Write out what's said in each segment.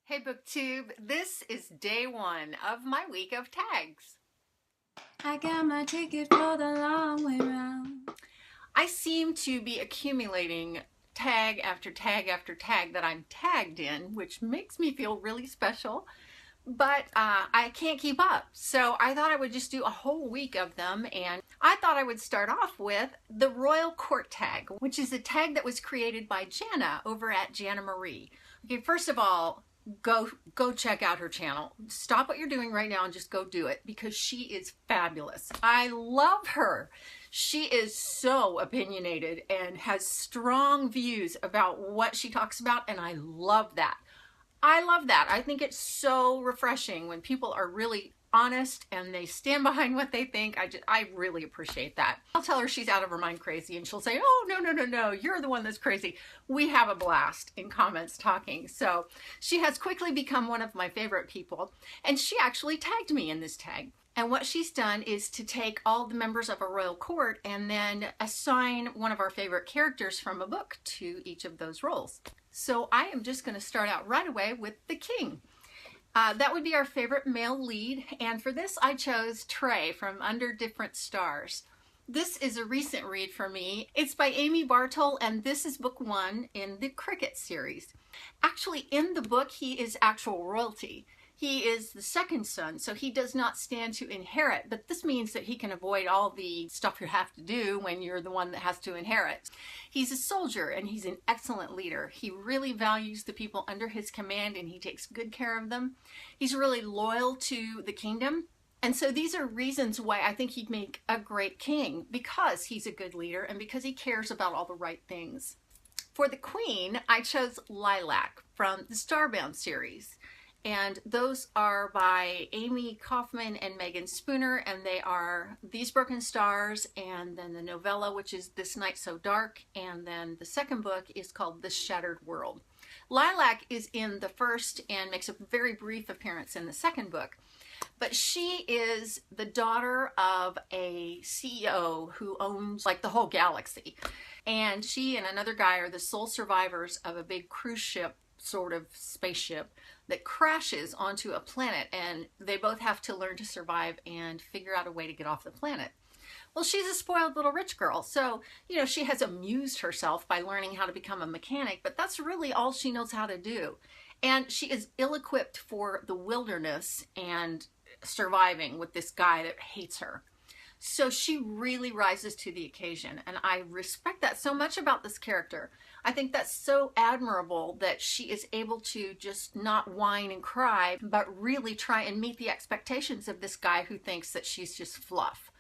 Hey BookTube, this is day one of my week of tags. I got my ticket for the long way round. I seem to be accumulating tag after tag after tag that I'm tagged in, which makes me feel really special, but I can't keep up. So I thought I would just do a whole week of them, and I thought I would start off with the Royal Court tag, which is a tag that was created by Janna over at Janna Marie. Okay, first of all, go check out her channel. Stop what you're doing right now and just go do it, because she is fabulous. I love her. She is so opinionated and has strong views about what she talks about, and I love that. I love that. I think it's so refreshing when people are really honest and they stand behind what they think. I really appreciate that. I'll tell her she's out of her mind crazy, and she'll say, oh, no, you're the one that's crazy. We have a blast in comments talking. So she has quickly become one of my favorite people, and she actually tagged me in this tag. And what she's done is to take all the members of a royal court and then assign one of our favorite characters from a book to each of those roles. So I am just going to start out right away with the king. That would be our favorite male lead, and for this I chose Trey from Under Different Stars. This is a recent read for me. It's by Amie Bartol, and this is book 1 in the Kricket series. Actually, in the book, he is actual royalty. He is the second son, so he does not stand to inherit, but this means that he can avoid all the stuff you have to do when you're the one that has to inherit. He's a soldier, and he's an excellent leader. He really values the people under his command, and he takes good care of them. He's really loyal to the kingdom. And so these are reasons why I think he'd make a great king, because he's a good leader and because he cares about all the right things. For the queen, I chose Lilac from the Starbound series. And those are by Amie, Kaufman, and Meagan Spooner, and they are These Broken Stars, and then the novella, which is This Night So Dark, and then the second book is called This Shattered World. Lilac is in the first and makes a very brief appearance in the second book, but she is the daughter of a CEO who owns like the whole galaxy, and she and another guy are the sole survivors of a big cruise ship, sort of spaceship, that crashes onto a planet, and they both have to learn to survive and figure out a way to get off the planet. Well, she's a spoiled little rich girl, so, you know, she has amused herself by learning how to become a mechanic, but that's really all she knows how to do. And she is ill-equipped for the wilderness and surviving with this guy that hates her. So she really rises to the occasion, and I respect that so much about this character. I think that's so admirable that she is able to just not whine and cry, but really try and meet the expectations of this guy who thinks that she's just fluff.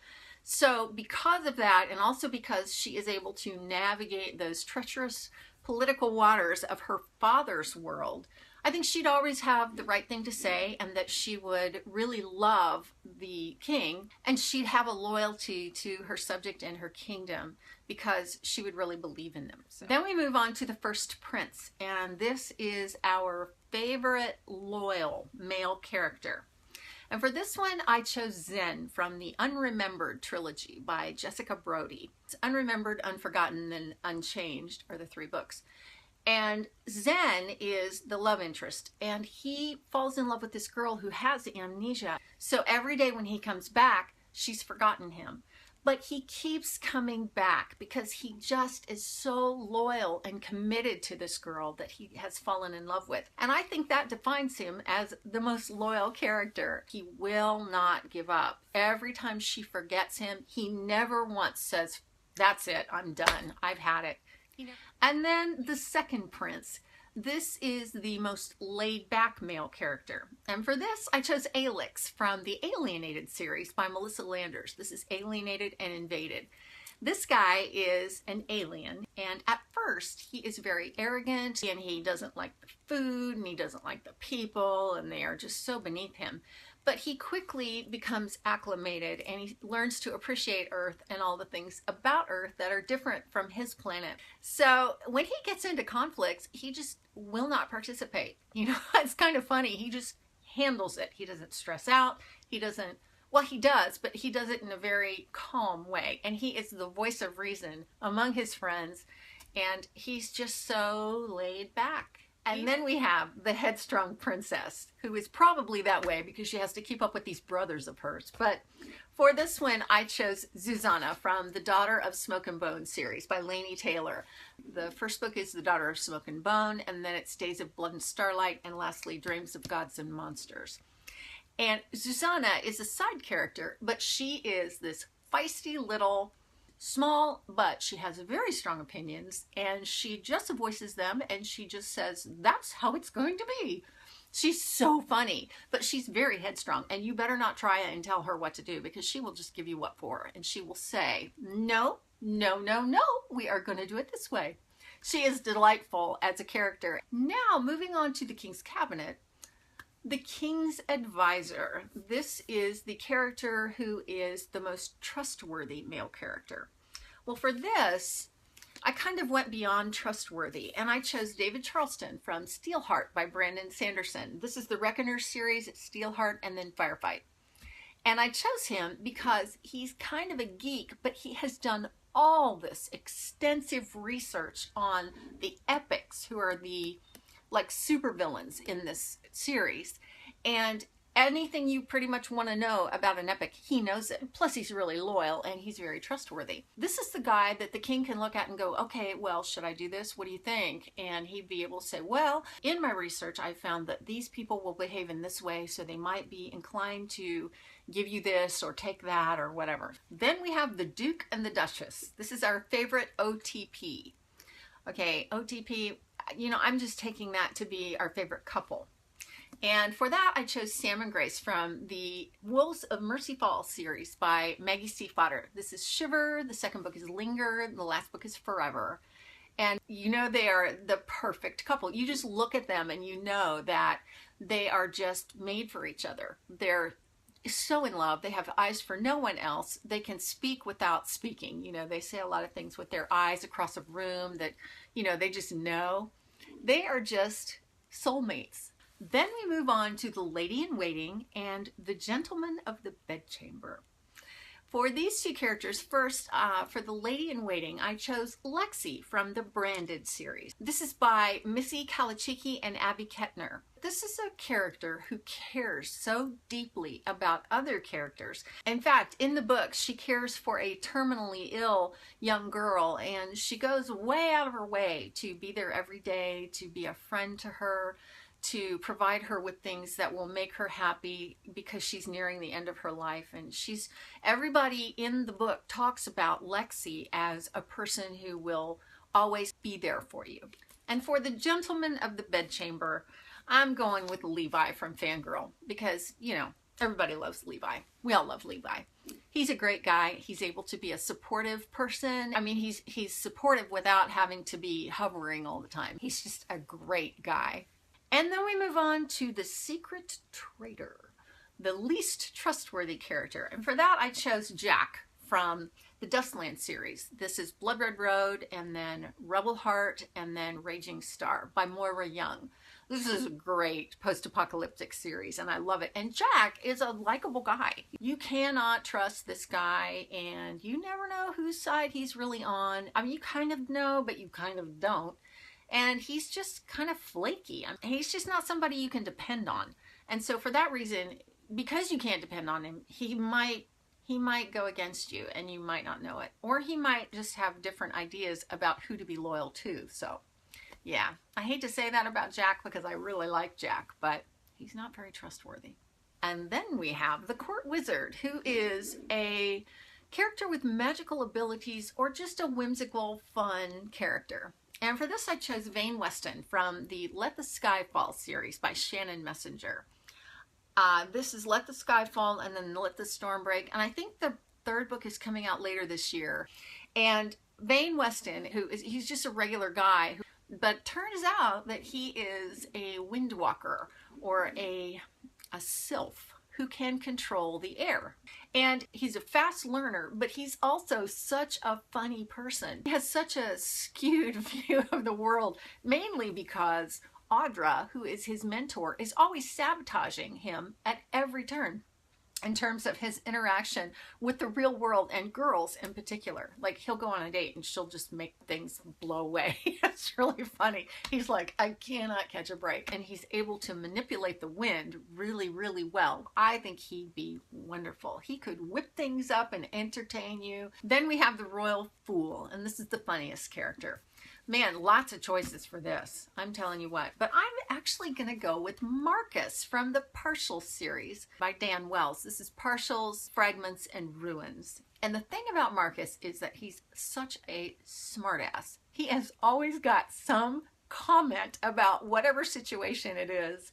So because of that, and also because she is able to navigate those treacherous political waters of her father's world, I think she'd always have the right thing to say, and that she would really love the king, and she'd have a loyalty to her subject and her kingdom because she would really believe in them. So then we move on to the first prince, and this is our favorite loyal male character. And for this one, I chose Zen from the Unremembered trilogy by Jessica Brody. It's Unremembered, Unforgotten, and Unchanged are the 3 books. And Zen is the love interest, and he falls in love with this girl who has amnesia. So every day when he comes back, she's forgotten him. But he keeps coming back because he just is so loyal and committed to this girl that he has fallen in love with. And I think that defines him as the most loyal character. He will not give up. Every time she forgets him, he never once says, that's it, I'm done, I've had it. And then the second prince. This is the most laid-back male character. And for this, I chose Alex from the Alienated series by Melissa Landers. This is Alienated and Invaded. This guy is an alien, and at first he is very arrogant, and he doesn't like the food, and he doesn't like the people, and they are just so beneath him. But he quickly becomes acclimated, and he learns to appreciate Earth and all the things about Earth that are different from his planet. So when he gets into conflicts, he just will not participate. You know, it's kind of funny. He just handles it. He doesn't stress out. He doesn't, well, he does, but he does it in a very calm way. And he is the voice of reason among his friends, and he's just so laid back. And then we have the Headstrong Princess, who is probably that way because she has to keep up with these brothers of hers. But for this one, I chose Susanna from the Daughter of Smoke and Bone series by Laini Taylor. The first book is The Daughter of Smoke and Bone, and then it's Days of Blood and Starlight, and lastly, Dreams of Gods and Monsters. And Susanna is a side character, but she is this feisty little small, but she has very strong opinions, and she just voices them, and she just says, that's how it's going to be. She's so funny, but she's very headstrong, and you better not try it and tell her what to do, because she will just give you what for, and she will say, no, no, no, no, we are going to do it this way. She is delightful as a character. Now, moving on to the King's Cabinet, the King's Advisor. This is the character who is the most trustworthy male character. Well, for this, I kind of went beyond trustworthy, and I chose David Charleston from Steelheart by Brandon Sanderson. This is the Reckoner series, Steelheart, and then Firefight. And I chose him because he's kind of a geek, but he has done all this extensive research on the epics, who are the like supervillains in this series, and anything you pretty much want to know about an epic, he knows it. Plus he's really loyal and he's very trustworthy. This is the guy that the king can look at and go, okay, well, should I do this? What do you think? And he'd be able to say, well, in my research, I found that these people will behave in this way, so they might be inclined to give you this or take that or whatever. Then we have the Duke and the Duchess. This is our favorite OTP. Okay, OTP, you know, I'm just taking that to be our favorite couple. And for that, I chose Sam and Grace from the Wolves of Mercy Falls series by Maggie C. Fodder. This is Shiver, the second book is Linger, the last book is Forever. And you know they are the perfect couple. You just look at them and you know that they are just made for each other. They're so in love. They have eyes for no one else. They can speak without speaking. You know, they say a lot of things with their eyes across a room that, you know, they just know. They are just soulmates. Then we move on to the Lady in Waiting and the Gentleman of the Bedchamber. For these two characters, first, for the Lady in Waiting, I chose Lexi from the Branded series. This is by Missy Kalachiki and Abby Kettner. This is a character who cares so deeply about other characters. In fact, in the book, she cares for a terminally ill young girl, and she goes way out of her way to be there every day, to be a friend to her, to provide her with things that will make her happy because she's nearing the end of her life. And everybody in the book talks about Lexi as a person who will always be there for you. And for the Gentleman of the Bedchamber, I'm going with Levi from Fangirl because, you know, everybody loves Levi. We all love Levi. He's a great guy. He's able to be a supportive person. I mean, he's supportive without having to be hovering all the time. He's just a great guy. And then we move on to the Secret Traitor, the least trustworthy character. And for that, I chose Jack from the Dustland series. This is Blood Red Road, and then Rebel Heart, and then Raging Star by Moira Young. This is a great post-apocalyptic series, and I love it. And Jack is a likable guy. You cannot trust this guy, and you never know whose side he's really on. I mean, you kind of know, but you kind of don't. And he's just kind of flaky. He's just not somebody you can depend on. And so for that reason, because you can't depend on him, he might go against you and you might not know it. Or he might just have different ideas about who to be loyal to. So yeah, I hate to say that about Jack because I really like Jack, but he's not very trustworthy. And then we have the Court Wizard, who is a character with magical abilities or just a whimsical, fun character. And for this, I chose Vane Weston from the Let the Sky Fall series by Shannon Messenger. This is Let the Sky Fall and then Let the Storm Break. And I think the third book is coming out later this year. And Vane Weston, he's just a regular guy, but turns out that he is a windwalker or a sylph who can control the air. And he's a fast learner, but he's also such a funny person. He has such a skewed view of the world, mainly because Audra, who is his mentor, is always sabotaging him at every turn. in terms of his interaction with the real world and girls in particular. Like, he'll go on a date and she'll just make things blow away. It's really funny. He's like, I cannot catch a break. And he's able to manipulate the wind really, really well. I think he'd be wonderful. He could whip things up and entertain you. Then we have the Royal Fool, and this is the funniest character. Man, lots of choices for this. I'm telling you what. But I'm actually going to go with Marcus from the Partials series by Dan Wells. This is Partials, Fragments, and Ruins. And the thing about Marcus is that he's such a smartass. He has always got some comment about whatever situation it is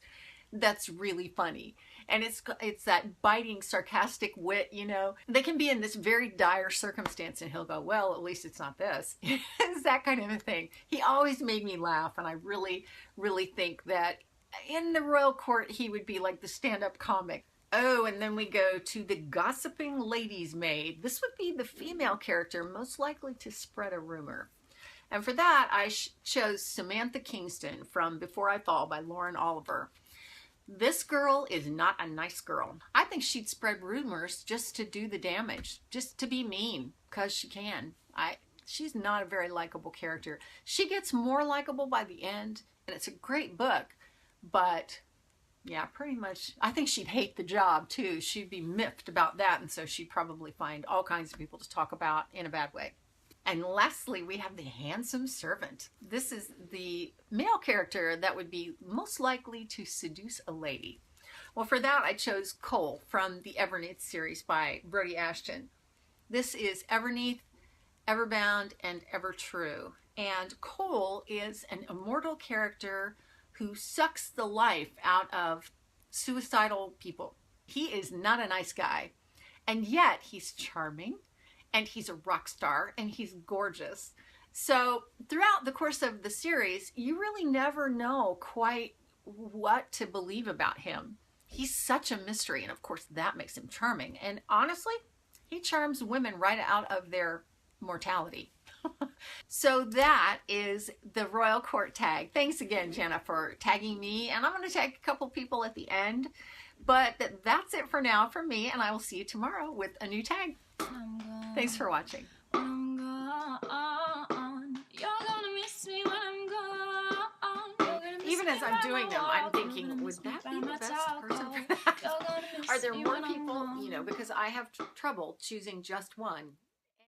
that's really funny. And it's that biting, sarcastic wit, you know. They can be in this very dire circumstance and he'll go, well, at least it's not this. It's that kind of a thing. He always made me laugh, and I really, really think that in the royal court he would be like the stand-up comic. Oh, and then we go to the Gossiping Lady's Maid. This would be the female character most likely to spread a rumor. And for that, I chose Samantha Kingston from Before I Fall by Lauren Oliver. This girl is not a nice girl. I think she'd spread rumors just to do the damage, just to be mean, because she can. She's not a very likable character. She gets more likable by the end, and it's a great book, but yeah, pretty much, I think she'd hate the job too. She'd be miffed about that, and so she'd probably find all kinds of people to talk about in a bad way. And lastly, we have the Handsome Servant. This is the male character that would be most likely to seduce a lady. Well, for that, I chose Cole from the Everneath series by Brody Ashton. This is Everneath, Everbound, and Evertrue. And Cole is an immortal character who sucks the life out of suicidal people. He is not a nice guy, and yet he's charming. And he's a rock star, and he's gorgeous. So throughout the course of the series, you really never know quite what to believe about him. He's such a mystery, and of course that makes him charming. And honestly, he charms women right out of their mortality. So that is the Royal Court tag. Thanks again, Janna, for tagging me. And I'm going to tag a couple people at the end. But that's it for now from me, and I will see you tomorrow with a new tag. Thanks for watching. I'm gone. You're gonna miss me when I'm gone. Even as I'm doing them, I'm thinking, would that be the best person for that? Are there more people, you know, because I have trouble choosing just one.